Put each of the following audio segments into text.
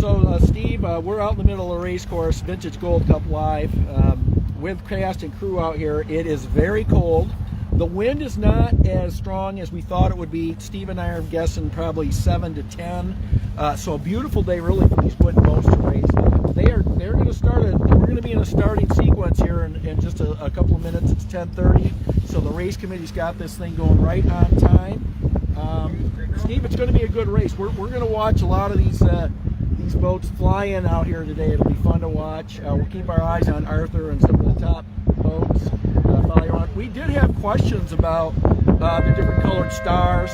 So, Steve, we're out in the middle of the race course, Vintage Gold Cup Live, with cast and crew out here. It is very cold. The wind is not as strong as we thought it would be. Steve and I are guessing probably 7 to 10. So a beautiful day, really, for these wooden boats to race. They're going to start. We're going to be in a starting sequence here in just a couple of minutes. It's 10:30. So the race committee's got this thing going right on time. Steve, it's going to be a good race. We're going to watch a lot of these boats fly in out here today. It'll be fun to watch. We'll keep our eyes on Arthur and some of the top boats. We did have questions about the different colored stars.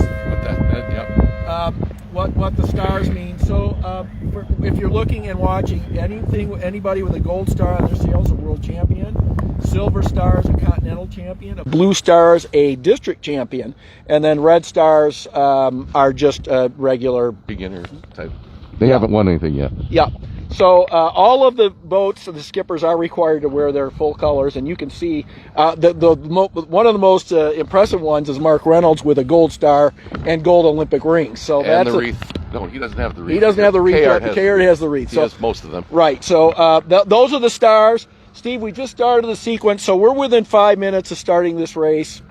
What the stars mean. So if you're looking and watching anybody with a gold star on their sail is a world champion. Silver stars a continental champion. Blue stars a district champion, and then red stars are just regular beginner type. They haven't won anything yet. Yeah. So all of the boats, the skippers are required to wear their full colors, and you can see one of the most impressive ones is Mark Reynolds with a gold star and gold Olympic rings. So and that's the wreath. No, he doesn't have the wreath. He doesn't have the wreath. Kayard has the wreath. He has most of them. Right. So those are the stars. Steve, we just started the sequence, so we're within 5 minutes of starting this race.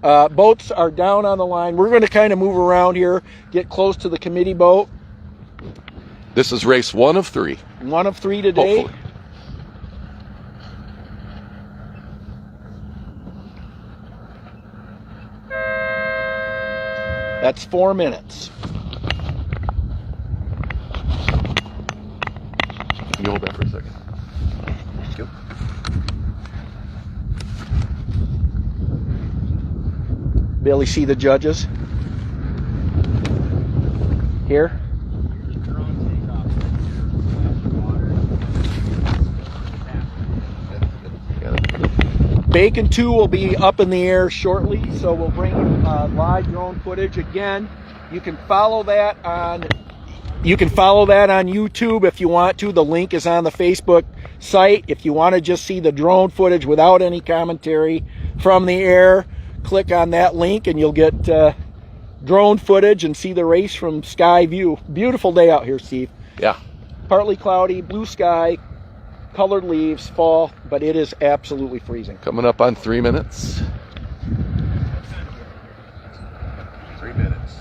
Boats are down on the line. We're going to kind of move around here, get close to the committee boat. This is race 1 of 3. 1 of 3 today. Hopefully. That's 4 minutes. Can you hold that for a second? Thank you. Billy, see the judges? Here? Bacon 2 will be up in the air shortly, so we'll bring live drone footage again. You can follow that on YouTube if you want to. The link is on the Facebook site. If you want to just see the drone footage without any commentary from the air, click on that link and you'll get drone footage and see the race from sky view. Beautiful day out here, Steve. Yeah. Partly cloudy, blue sky, colored leaves, fall, but it is absolutely freezing. Coming up on 3 minutes. 3 minutes.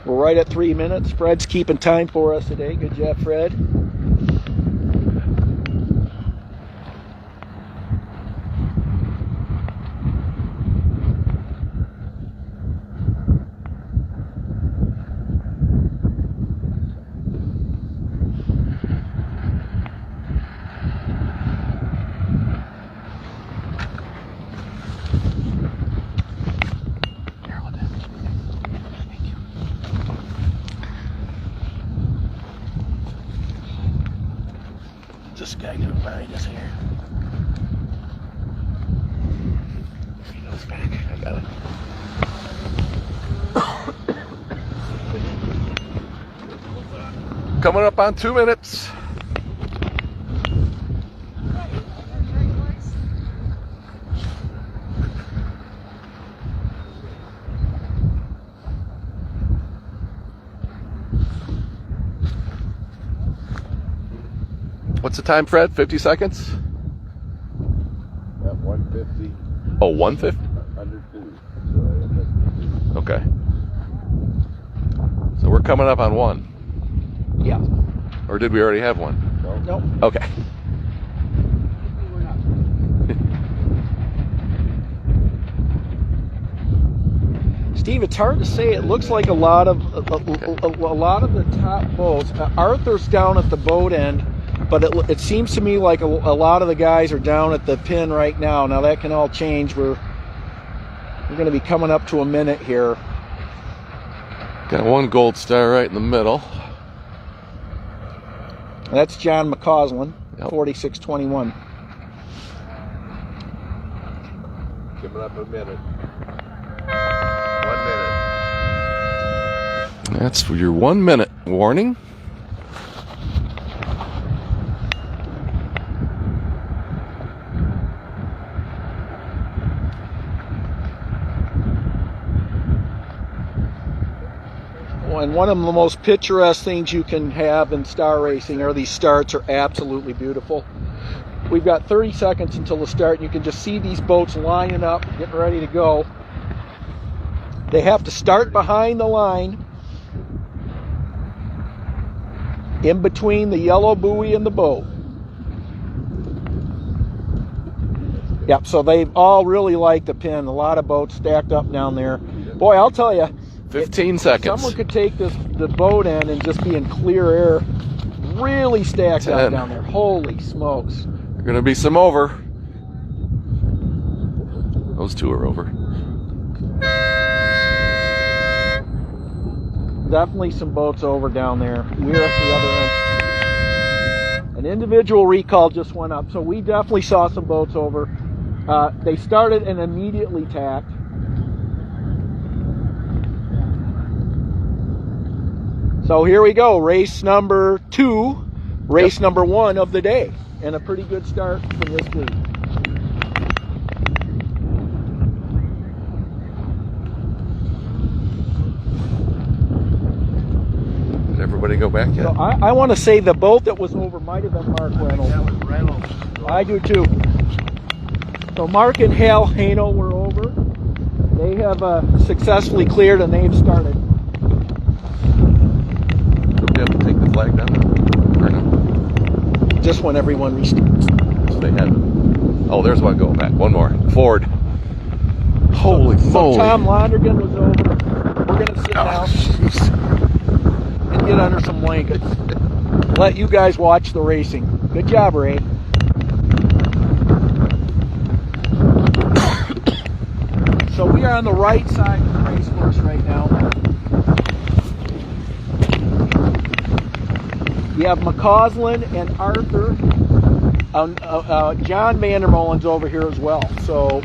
We're right at 3 minutes. Fred's keeping time for us today. Good job, Fred. This guy going behind us here. He knows back. I got it. Coming up on 2 minutes. What's the time, Fred? 50 seconds? At 150. Oh, 150? Under 2. So Okay. So we're coming up on 1. Yeah. Or did we already have 1? Nope. Okay. Steve, it's hard to say. It looks like a lot of the top boats. Arthur's down at the boat end, but it seems to me like a lot of the guys are down at the pin right now. Now that can all change. We're going to be coming up to a minute here. Got 1 gold star right in the middle. That's John McCausland, Yep. 4621. Coming up a minute. 1 minute. That's for your 1 minute warning. and one of the most picturesque things you can have in star racing are these starts are absolutely beautiful. We've got 30 seconds until the start, and you can just see these boats lining up, getting ready to go. They have to start behind the line, in between the yellow buoy and the boat. Yep, so they all really like the pin. A lot of boats stacked up down there. Boy, I'll tell you, 15 seconds. someone could take the boat in and just be in clear air. Really stacked up 10. down there. Holy smokes. There's gonna be some over. Those two are over. Definitely some boats over down there. We're at the other end. An individual recall just went up, so we definitely saw some boats over. They started and immediately tacked. So here we go, race number 2, race number 1 of the day, and a pretty good start from this group. Did everybody go back yet? So I want to say the boat that was over might have been Mark Reynolds. That was Reynolds. I do too. So Mark and Hal Hano were over. They have successfully cleared and they've started. Do we have to take the flag down? Or no? Just when everyone restarts. So they had. Oh, there's one going back. One more. Forward. Holy So moly. Tom Londergan was over. We're going to sit Oh, down jeez. and get under some blankets. Let you guys watch the racing. Good job, Ray. So we are on the right side of the race course right now. We have McCausland and Arthur. John Vandermolen's over here as well. So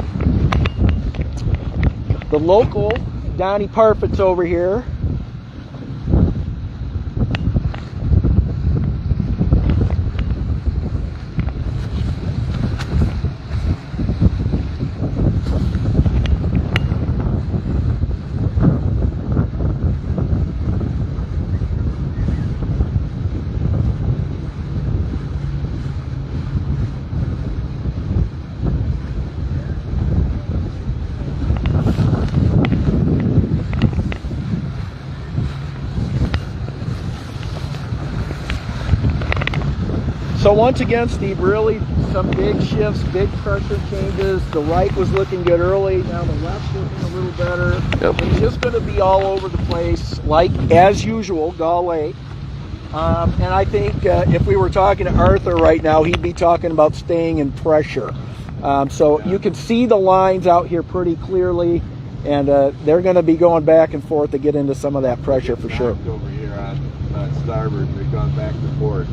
the local, Donnie Parfit's over here. So once again, Steve, really some big shifts, big pressure changes. The right was looking good early. Now the left's looking a little better. Yep. It's just going to be all over the place, like as usual, Gull Lake. And I think if we were talking to Arthur right now, he'd be talking about staying in pressure. So you can see the lines out here pretty clearly, and they're going to be going back and forth to get into some of that pressure for sure. Over here on starboard, they've gone back and forth.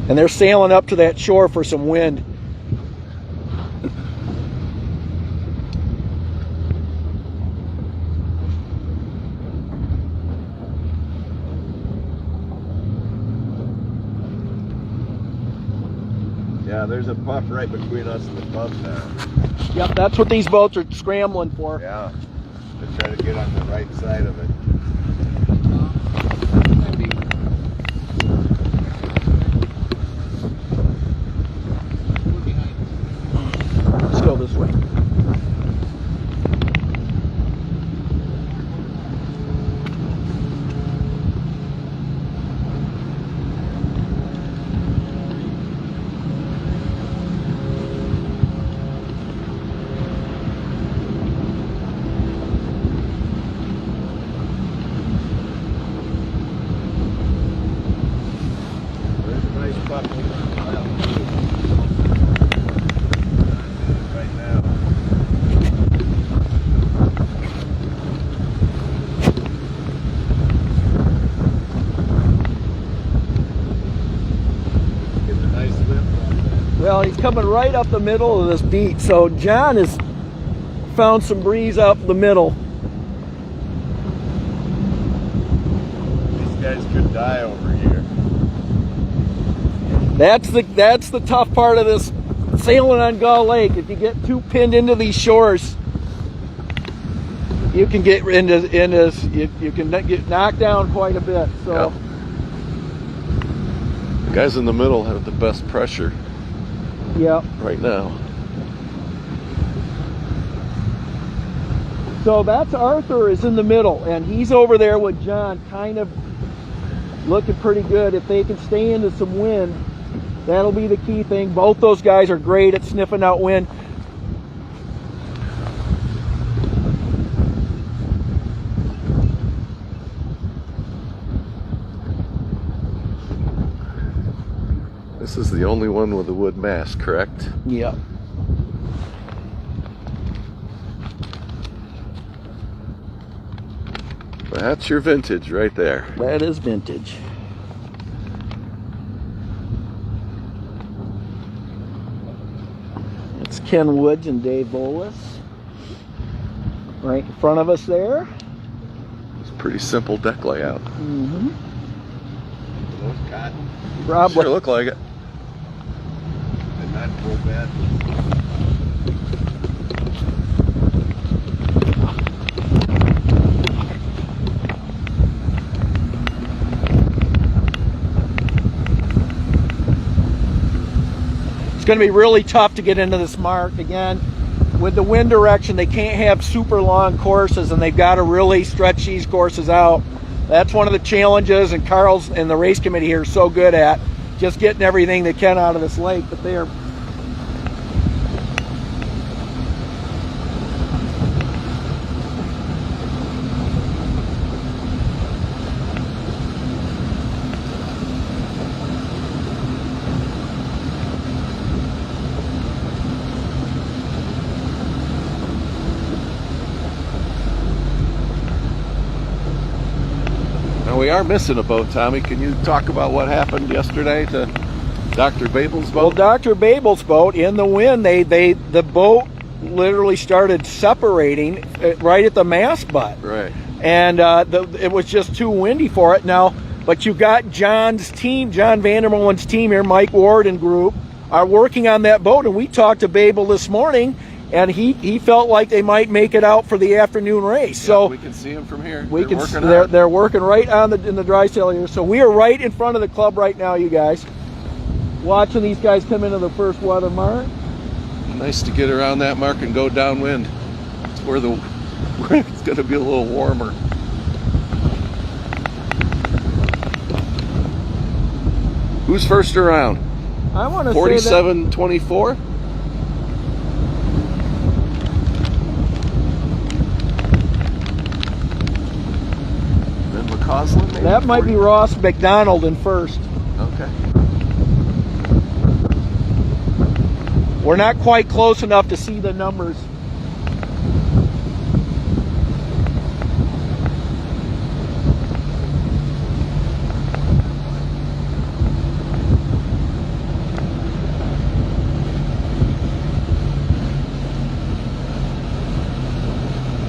And they're sailing up to that shore for some wind. Yeah, there's a puff right between us and the pump now. Yep, that's what these boats are scrambling for. Yeah, they're trying to get on the right side of it. Let's go this way. There's a nice puff right now. Getting a nice lift on that. Well, he's coming right up the middle of this beat, so John has found some breeze up the middle. These guys could die over here. That's the tough part of this sailing on Gull Lake. If you get too pinned into these shores, you can get into you can get knocked down quite a bit. So. Yep. The guys in the middle have the best pressure Yep. right now. So that's Arthur is in the middle, and he's over there with John, kind of looking pretty good. If they can stay into some wind, that'll be the key thing. Both those guys are great at sniffing out wind. This is the only one with a wood mast, correct? Yep. That's your vintage right there. That is vintage. It's Ken Woods and Dave Bolus. Right in front of us there. It's a pretty simple deck layout. Mm-hmm. Those cotton Probably. Sure look like it. and not go bad. It's going to be really tough to get into this mark again. With the wind direction, they can't have super long courses, and they've got to really stretch these courses out. That's one of the challenges, and Carl's and the race committee here are so good at just getting everything they can out of this lake. But they're Now we are missing a boat, Tommy. Can you talk about what happened yesterday to Dr. Babel's well, boat? Dr. Babel's boat in the wind. The boat literally started separating right at the mast butt. Right. And it was just too windy for it now. But you got John's team, John Vandermolen's team here, Mike Ward and group, are working on that boat. And we talked to Babel this morning, and he felt like they might make it out for the afternoon race. So we can see them from here. we They're can. working hard. They're working right on in the dry sail here. So we are right in front of the club right now, you guys, watching these guys come into the first weather mark. Nice to get around that mark and go downwind. It's where it's going to be a little warmer. Who's first around? I want to say that 47-24. Then McCausland, maybe? that might be Ross McDonald in first. Okay. We're not quite close enough to see the numbers.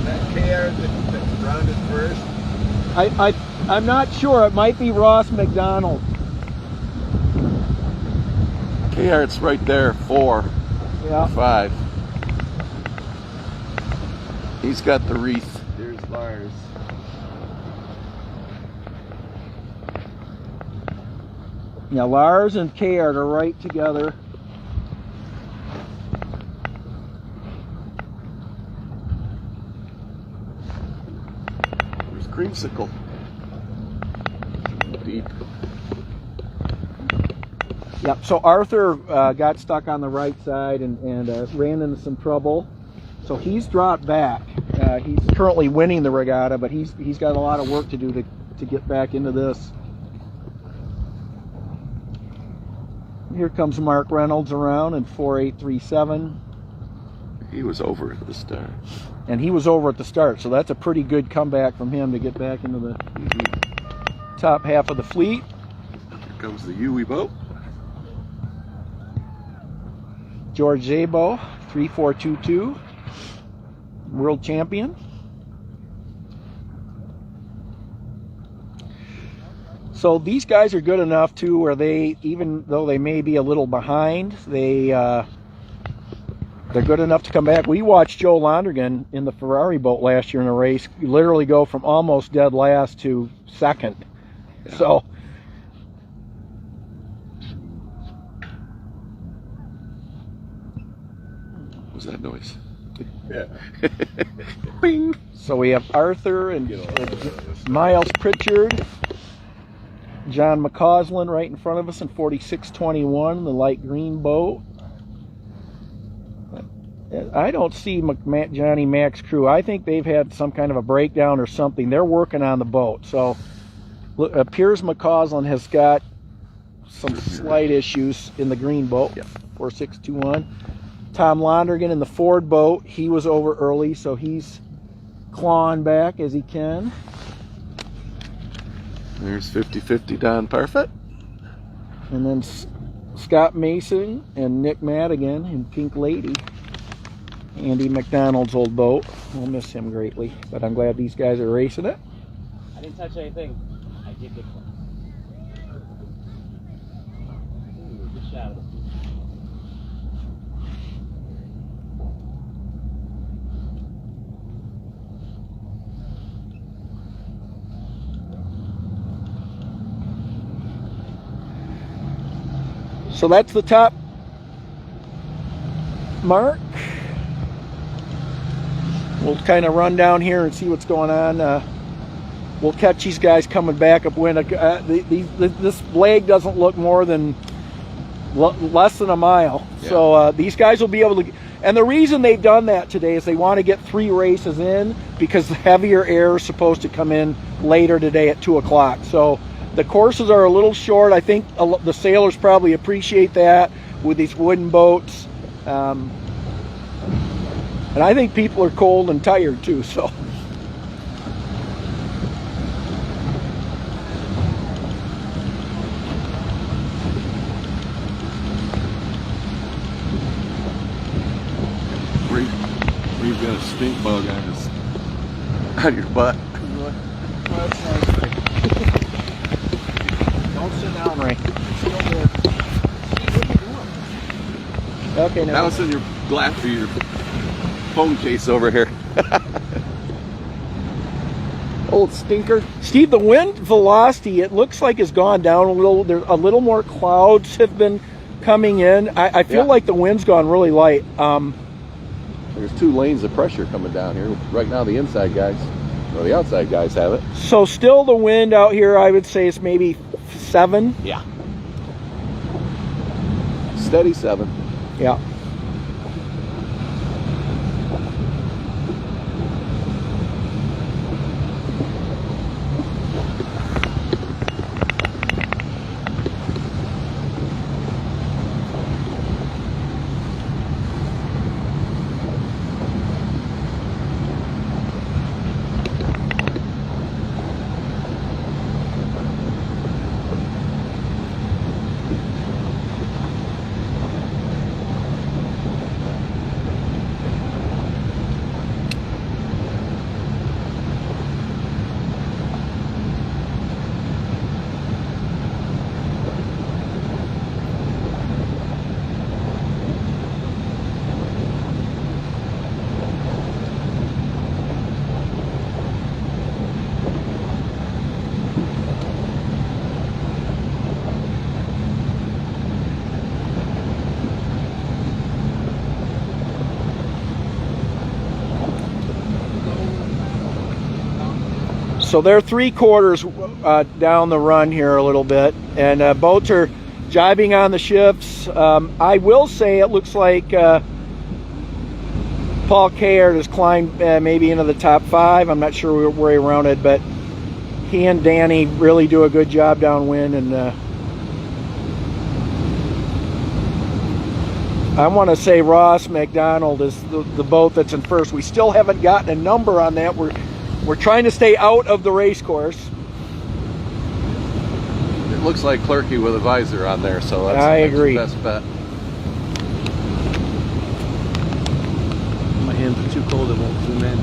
That KR that's rounded first. I'm not sure. It might be Ross McDonald. KR, it's right there, 4, Yeah. 5. He's got the wreath. There's Lars. Yeah, Lars and KR are right together. There's Creamsicle. Deep. Yep. So Arthur got stuck on the right side and ran into some trouble. So he's dropped back. He's currently winning the regatta, but he's got a lot of work to do to get back into this. Here comes Mark Reynolds around in 4837. He was over at the start. And he was over at the start, so that's a pretty good comeback from him to get back into the top half of the fleet. Here comes the Yui boat. George Zabo, 3422, world champion. So these guys are good enough too, where they, even though they may be a little behind, they They're good enough to come back. We watched Joe Londergan in the Ferrari boat last year in a race literally go from almost dead last to second. Yeah. So What was that noise? Yeah. Bing. So we have Arthur and Miles Pritchard, John McCausland right in front of us in 4621, the light green boat. I don't see Johnny Mac's crew. I think they've had some kind of a breakdown or something. They're working on the boat. So Piers McCausland has got some slight issues in the green boat. Yep. 4621. Tom Londergan in the Ford boat. He was over early, so he's clawing back as he can. There's 50-50 Don Parfit. And then Scott Mason and Nick Madigan in Pink Lady. Andy McDonald's old boat. We'll miss him greatly, but I'm glad these guys are racing it. I didn't touch anything. I did get close. Ooh, good shot of it. So that's the top mark. We'll kind of run down here and see what's going on. We'll catch these guys coming back upwind. This leg doesn't look more than less than a mile. Yeah. So these guys will be able to. And the reason they've done that today is they want to get 3 races in because the heavier air is supposed to come in later today at 2 o'clock. So the courses are a little short. I think the sailors probably appreciate that with these wooden boats. And I think people are cold and tired too, so. We've got a stink bug on your butt. Well, that's nice, Ray. Don't sit down, Ray. Sit over there. Steve, what are you doing? Okay, now. Now it's in your glass or your phone case over here. Old stinker. Steve, the wind velocity, it looks like has gone down a little. There's a little more clouds have been coming in. I feel like the wind's gone really light. There's 2 lanes of pressure coming down here. Right now the inside guys, or the outside guys have it. So still the wind out here, I would say, is maybe 7. Yeah. Steady 7. Yeah. So they're 3/4 down the run here a little bit, and boats are jibing on the ships. I will say it looks like Paul Caird has climbed maybe into the top 5. I'm not sure where he rounded, but he and Danny really do a good job downwind. And I want to say Ross McDonald is the boat that's in first. We still haven't gotten a number on that. We're trying to stay out of the race course. It looks like Clerky with a visor on there, so that's, I that's agree. your best bet. My hands are too cold, it won't zoom in.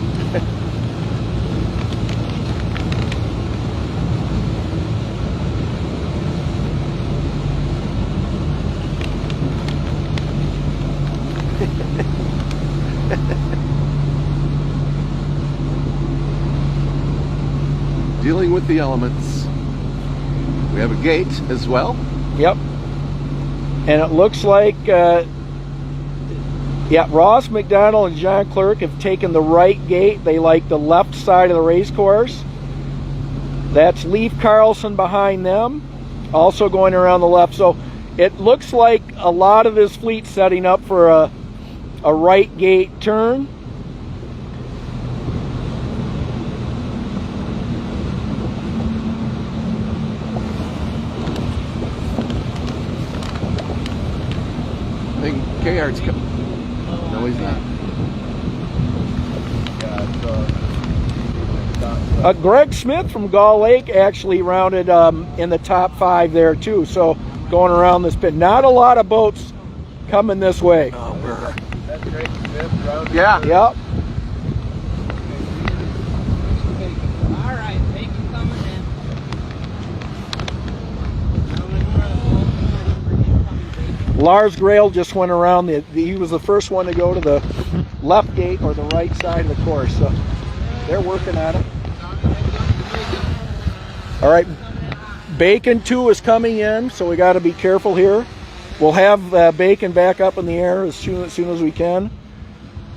dealing with the elements. We have a gate as well. Yep. And it looks like, Ross McDonald and John Clerk have taken the right gate. They like the left side of the race course. That's Leif Carlson behind them, also going around the left. So it looks like a lot of this fleet setting up for a right gate turn. I think Kayart's coming. No, he's not. Greg Smith from Gull Lake actually rounded in the top 5 there too. So going around this pit, not a lot of boats coming this way. That's Greg Smith. Yeah. Yep. All right, bacon coming in. Lars Grail just went around. He was the first one to go to the left gate or the right side of the course. So they're working on it. All right, Bacon 2 is coming in, so we got to be careful here. We'll have Bacon back up in the air as soon as we can.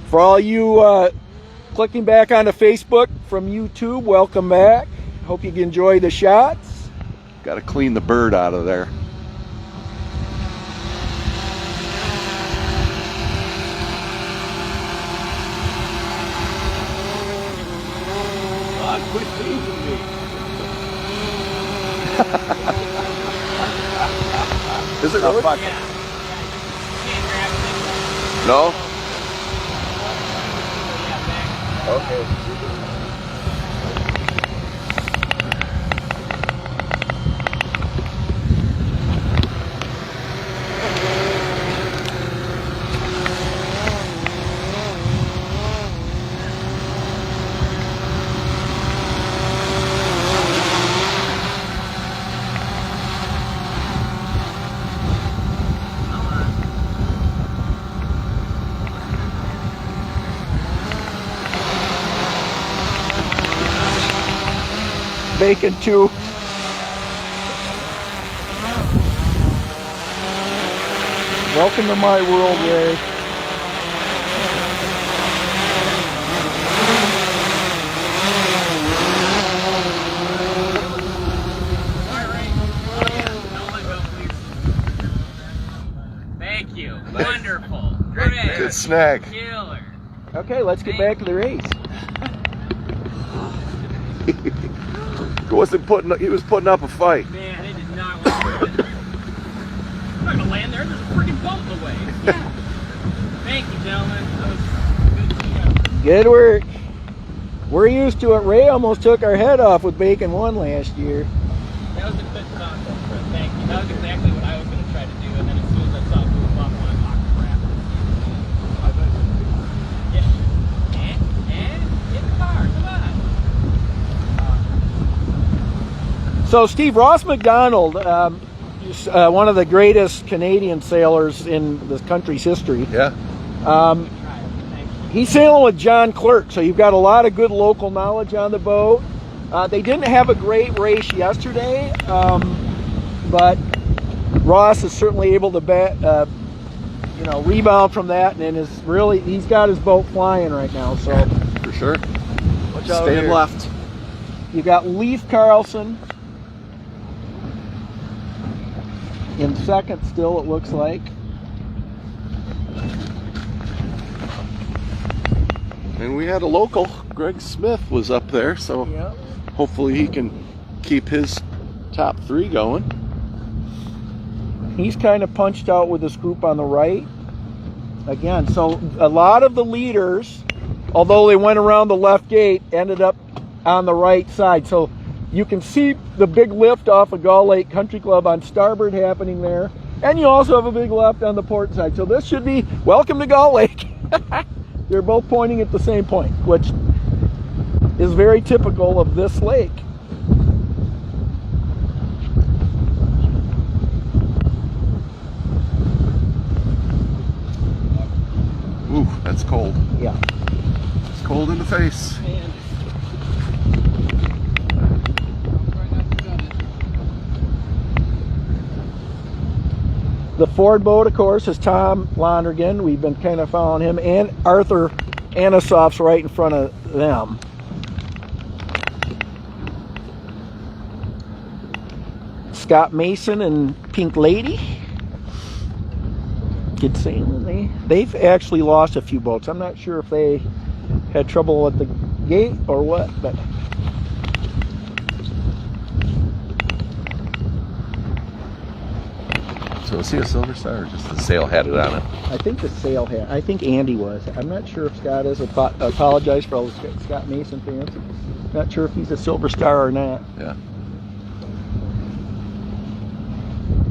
For all you clicking back onto Facebook from YouTube, welcome back. Hope you enjoy the shots. Got to clean the bird out of there. Quit teasing me. Is it really? Fuck. No? Okay. Bacon 2. Welcome to my world, Ray. Thank you. Wonderful. Great. Good snag. Killer. Okay, let's get back to the race. He was putting up a fight. Man, it did not want to. I'm not gonna land there. There's a freaking bump in the way. Yeah. Thank you, gentlemen. That was good to you. Good work. We're used to it. Ray almost took our head off with Bacon 1 last year. That was a good concept, Fred. Thank you. That was exactly what I was going to try to do, and then as soon as I saw Blue Buff, I thought, crap. Yeah. And get the car. Come on. So Steve, Ross McDonald, one of the greatest Canadian sailors in the country's history. Yeah. Thank you. He's sailing with John Clerk, so you've got a lot of good local knowledge on the boat. They didn't have a great race yesterday, but Ross is certainly able to rebound from that, and he's got his boat flying right now. So For sure. watch out Stand here. left. You got Leif Carlson in second still, it looks like. And we had a local. Greg Smith was up there, so Yep. hopefully he can keep his top 3 going. He's kind of punched out with this group on the right. Again, so a lot of the leaders, although they went around the left gate, ended up on the right side. So you can see the big lift off of Gull Lake Country Club on starboard happening there. And you also have a big left on the port side. So this should be welcome to Gull Lake. They're both pointing at the same point, which is very typical of this lake. Ooh, that's cold. Yeah. It's cold in the face. Man. The Ford boat, of course, is Tom Lonergan. We've been kind of following him, and Arthur Anosov's right in front of them. Scott Mason and Pink Lady. Good sailing. They've actually lost a few boats. I'm not sure if they had trouble at the gate or what, but So is he a Silver Star or just the sail had it on it? I think the sail had. I think Andy was. I'm not sure if Scott is. Apologize for all the Scott Mason fans. Not sure if he's a Silver Star or not. Yeah.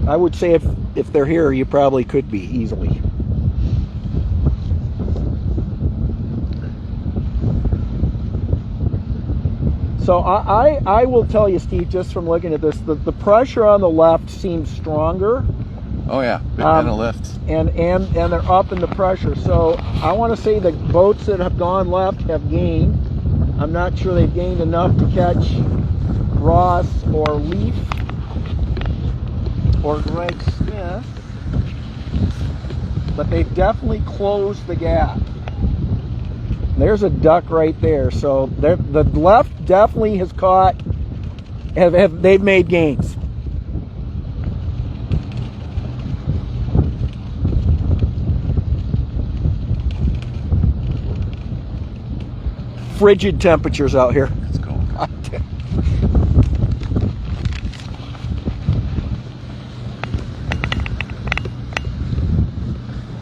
I would say if they're here, you probably could be easily. So I will tell you, Steve, just from looking at this, the pressure on the left seems stronger. Oh yeah, big kind of lift. And they're up in the pressure. So I want to say the boats that have gone left have gained. I'm not sure they've gained enough to catch Ross or Leaf or Greg Smith, but they've definitely closed the gap. There's a duck right there. So the left definitely has caught. They've made gains. Frigid temperatures out here. Let's go.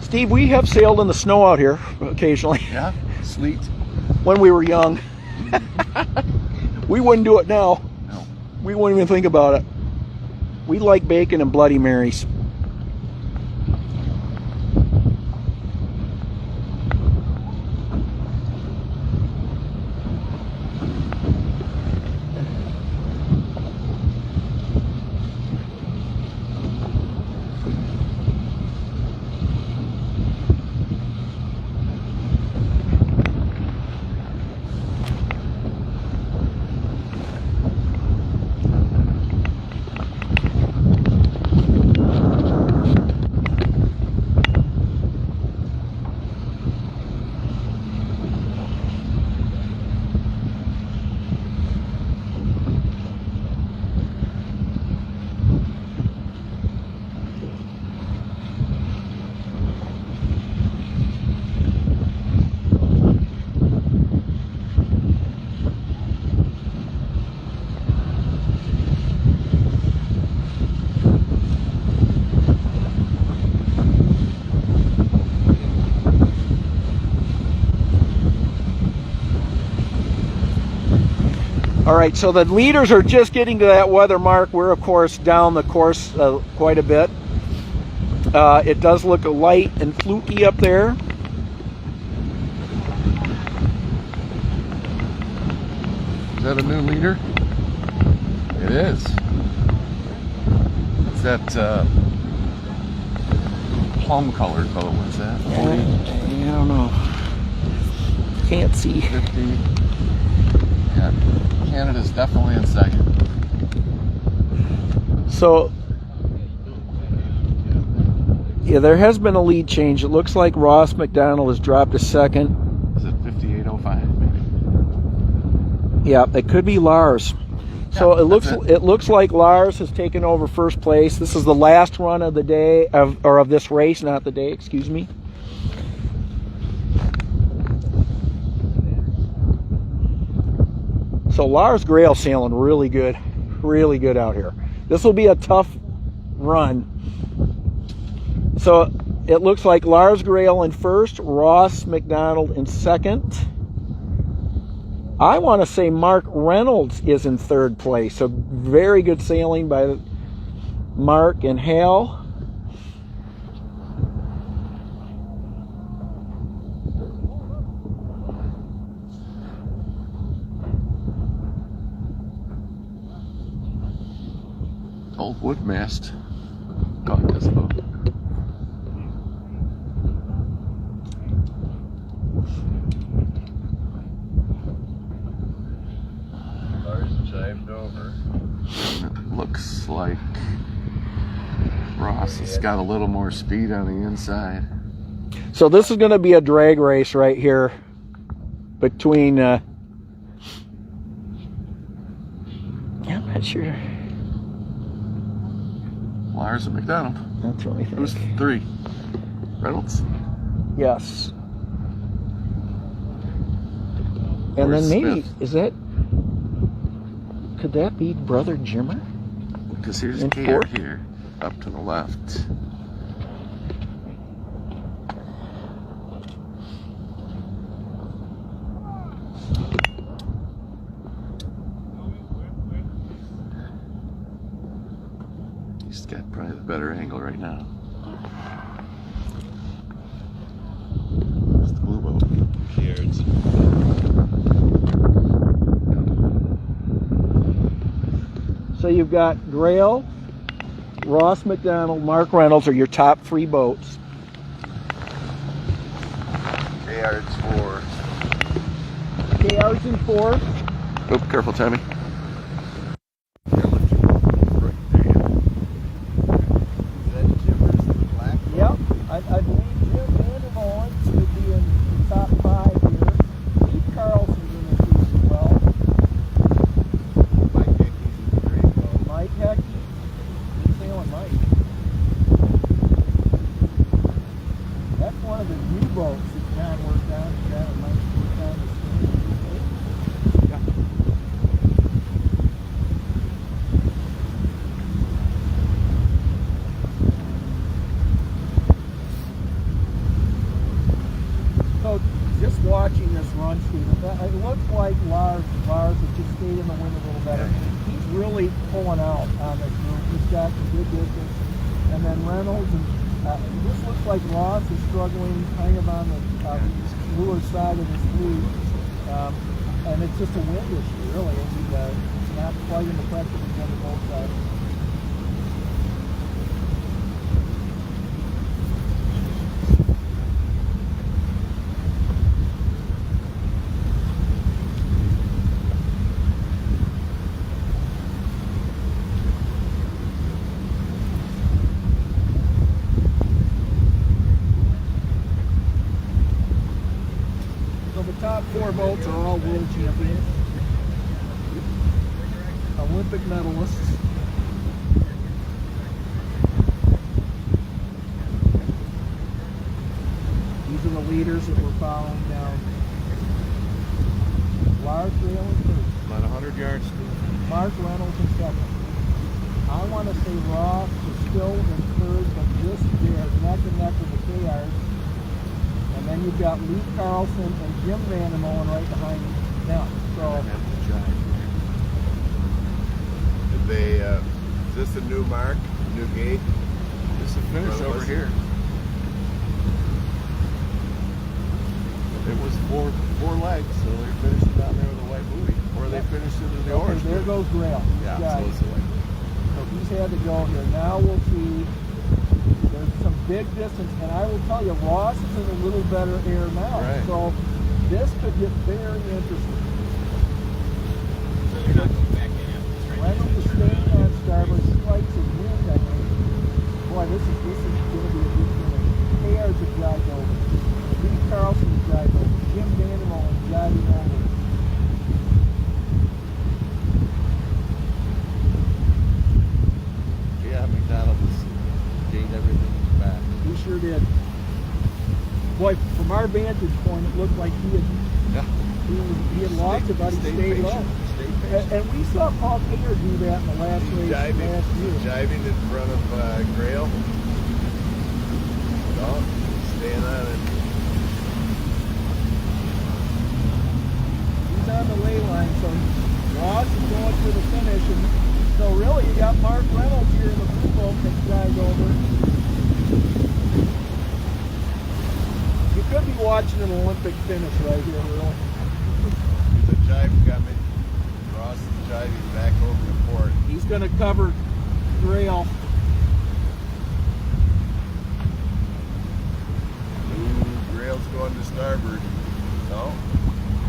Steve, we have sailed in the snow out here occasionally. Yeah, sleet. When we were young. We wouldn't do it now. No. We wouldn't even think about it. We like bacon and Bloody Marys. All right, so the leaders are just getting to that weather mark. We're, of course, down the course quite a bit. It does look light and fluky up there. Is that a new leader? It is. It's that plum colored boat. What's that? 40, I don't know. Can't see. 50. Yeah. Canada's definitely in second. So, yeah, there has been a lead change. It looks like Ross McDonald has dropped to second. Is it 58.05 maybe? Yeah, it could be Lars. So Yeah, it looks like Lars has taken over first place. This is the last run of the day of this race, not the day, excuse me. So Lars Grail sailing really good out here. This will be a tough run. So it looks like Lars Grail in first, Ross McDonald in second. I want to say Mark Reynolds is in third place. So very good sailing by Mark and Hal. Old wood mast. Caught this boat. Lars chived over. It looks like Ross has got a little more speed on the inside. So this is going to be a drag race right here between. Yeah, I'm not sure. Lars and McDonald. That's what I think. Who's 3? Reynolds? Yes. And Where's then maybe, Smith? is that, could that be Brother Jimmer? Because here's In KR fourth? here, up to the left. He's got probably the better angle right now. It's the blue boat. Yards. So you've got Grail, Ross McDonald, Mark Reynolds are your top 3 boats. Yards 4. KR's in 4th. Oh, careful, Tommy. Yep, I believe Jim Vandermolen should be in the top 5 here. Steve Carlson's in this piece as well. Mike Hecky. Keep sailing Mike. That's one of the new boats that John worked on. John and Mike worked on this thing. So just watching this run, Steve, it looks like Lars has just stayed in the wind a little better. He's really pulling out on this group. He's got some good distance. And then Reynolds, and this looks like Ross is struggling kind of on the lure side of this fleet. And it's just a wind issue, really. He's not quite in the pressure he's on the both sides. So the top 4 boats are all world champions, Olympic medalists. These are the leaders that we're following down. Lars Grail in first. About 100 yards. Mark Reynolds in second. I want to say Ross is still in third, but just there, neck and neck with the KRs. And then you've got Lee Carlson and Jim Vandermolen right behind them. So Did they, is this a new mark? New gate? This is finish over here. It was four legs, so they finished it down there with a white buoy. Or they finished it in the okay, orange there buoy. goes Grail. Yeah, Got so it. it's the white buoy. So he's had to go here. Now we'll see. There's some big distance, and I will tell you, Ross is in a little better air now. Right. So this could get very interesting. So they're not going back in after this, right? Reynolds is staying on starboard, strikes his wind, I think. Boy, this is going to be a good finish. KR's a drive over. Lee Carlson's drive over. Jim Vandermolen driving over. Yeah, McDonald has gained everything back. He sure did. Boy, from our vantage point, it looked like he had lost it, but he stayed low. And we saw Paul Taylor do that in the last race last year. Jiving in front of Grail. No, staying on it. He's on the lay line, so Ross is going for the finish. And so really, you got Mark Reynolds here in the blue boat that drives over. You could be watching an Olympic finish right here, really. There's a jive coming. Ross is jiving back over the port. He's going to cover Grail. Ooh, Grail's going to starboard. No?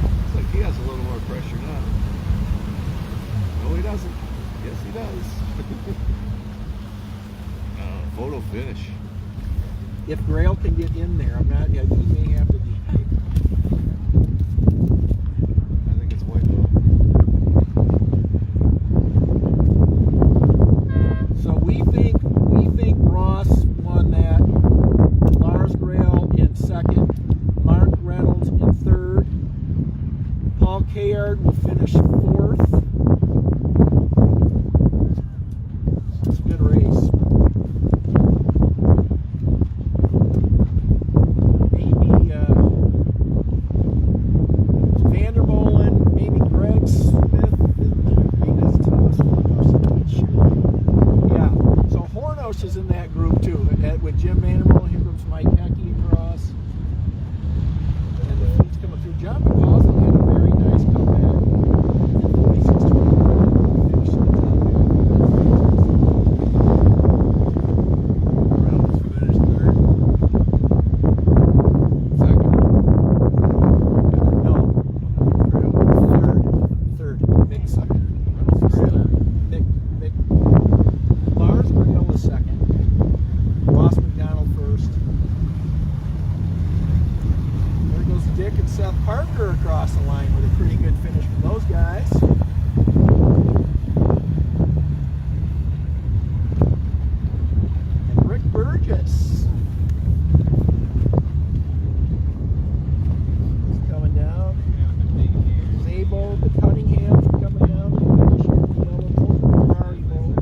Looks like he has a little more pressure now. No, he doesn't. Yes, he does. photo finish. If Grail can get in there, I'm not. He may have to be. I think it's white though. So we think Ross won that. Lars Grail in second. Mark Reynolds in third. Paul Kayard will finish fourth. It's a good race. Maybe Vandermolen, maybe Greg Smith. Maybe that's Thomas Hornos. I'm not sure. Yeah. So Hornos is in that group too, with Jim Vandermolen. Here comes Mike Pecky across. And the fleet's coming through. John McCausland had a very nice comeback. 46-21. Finished in the top half. Reynolds finished third. Second. No. Third. Mick second. Mick. Lars Grail was second. Ross McDonald first. There goes Dick and Seth Parker across the line with a pretty good finish from those guys. And Rick Burgess is coming down. Zabo, the Cunninghams are coming down. The yellow boat, Ferrari boat.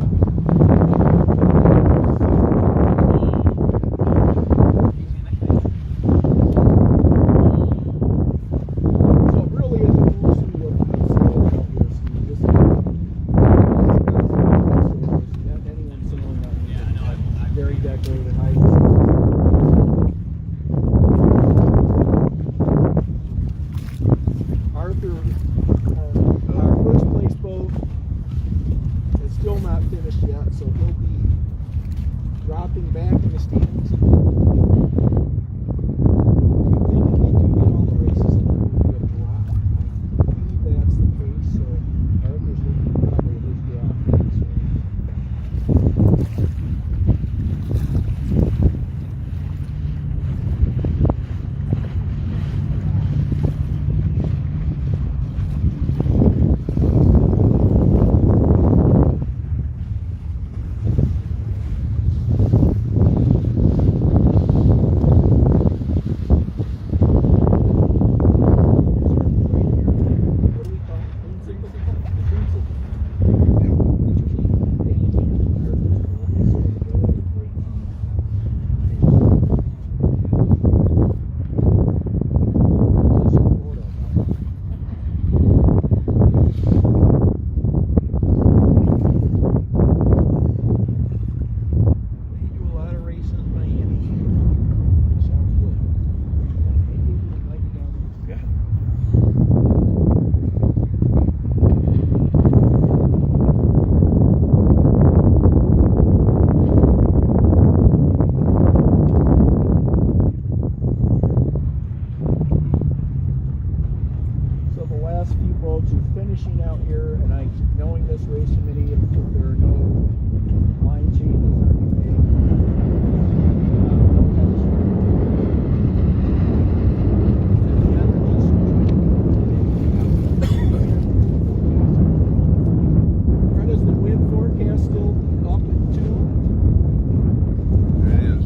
So it really is a cool city of sailing out here, Steve. This is not anyone sailing out here. Yeah, no, Very decorated heights. Arthur, our first place boat is still not finished yet, so he'll be dropping back in the standings. I think if they do get all the races, then there will be a drop. I believe that's the case, so Arthur's looking probably at his drop. What do we call it? Clean signal? The clean signal. They do a lot of racing in Miami. Sounds good. Maybe we might be down there. Yeah. So the last few boats are finishing out here, and knowing this race committee, if there are no line changes or anything, Brett, is the wind forecast still up at 2? It is.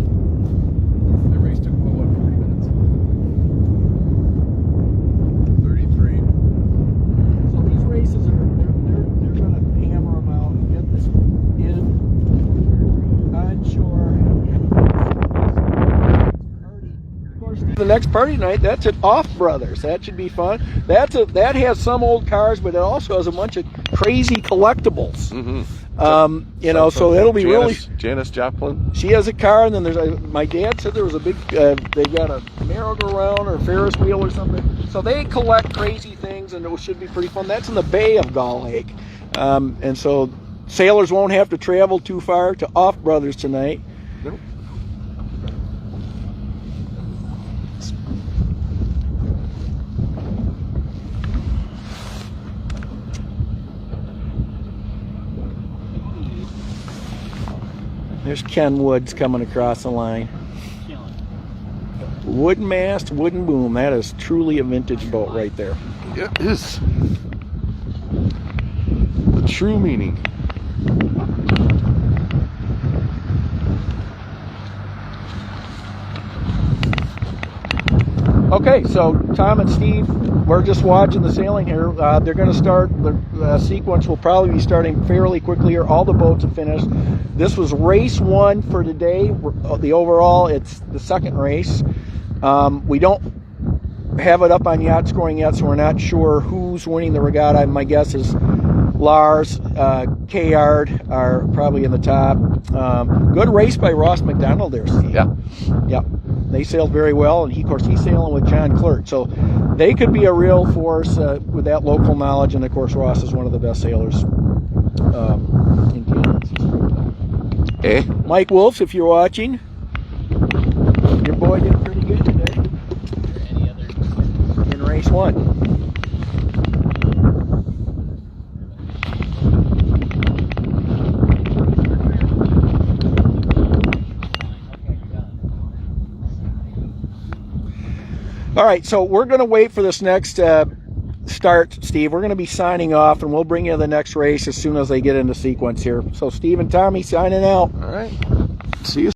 That race took about, what, 40 minutes? 33. So these races are they're going to hammer them out and get this in onshore. Of course, the next party night, that's at Off Brothers. That should be fun. That has some old cars, but it also has a bunch of crazy collectibles. Mm-hmm. So it'll be really. Janis Joplin. She has a car, and then my dad said there was a big. They've got a merry-go-round or Ferris wheel or something. So they collect crazy things, and it should be pretty fun. That's in the Bay of Gull Lake, and so sailors won't have to travel too far to Off Brothers tonight. Nope. There's Ken Woods coming across the line. Killing. Wooden mast, wooden boom. That is truly a vintage boat right there. It is the true meaning. Okay, so Tom and Steve, we're just watching the sailing here. They're going to start, the sequence will probably be starting fairly quickly here. All the boats have finished. This was race 1 for today. The overall, it's the second race. We don't have it up on yacht scoring yet, so we're not sure who's winning the regatta. My guess is Lars, Kayard are probably in the top. Good race by Ross McDonald there, Steve. Yeah. Yep. They sailed very well, and of course he's sailing with John Clerk, so they could be a real force with that local knowledge. And of course Ross is one of the best sailors in Canada. Eh? Mike Wolfs, if you're watching, your boy did pretty good today Any other? in race 1. All right, so we're going to wait for this next start, Steve. We're going to be signing off, and we'll bring you the next race as soon as they get into sequence here. So Steve and Tommy signing out. All right. See you.